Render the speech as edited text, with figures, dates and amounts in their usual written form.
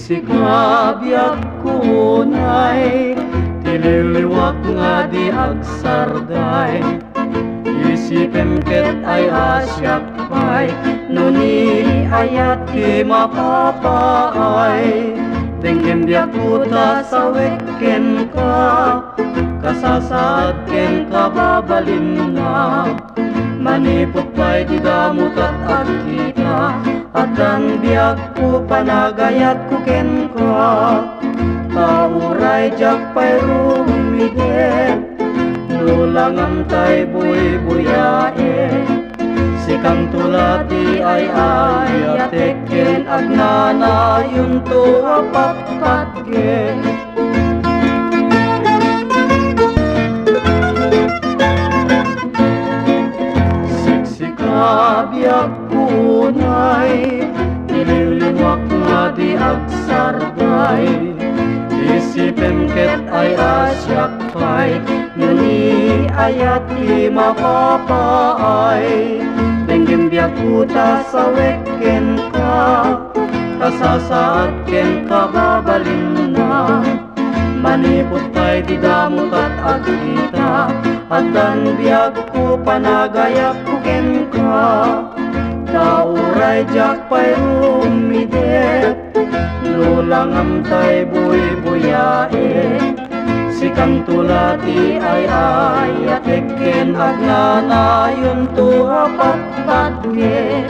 Sisikabyak kunay, tililiwak nga di agsarday. Isipem ket ay asyak pay, nuni ayat ti mapapaay. Dengkem biyak puta sa wekken ka, kasasaad ken kababalin na. Manipot pa'y di damot at kita, at ang biyak ko panagayat ko ken ka. Tauray jak pa'y rumide, nulangan tay buy-buyae. Sikang tulati ay atekken, agnana yun to apatpatke. Biyak kunay, nililiwak nga di agsarday. Isipem ket ay asyak pay, nuni ayat ti mapapaay. Benggem biyak puta sa wekken ka, kasasaad ken kababalin na. Manipot pa'y di damot at kita, at ang biyak ko panagayak ko ken ka. Tauray jak pa'y rumide, nulangam tay buy-buyae. Sikang tulati ay atekken, agnana yun to apatpatke.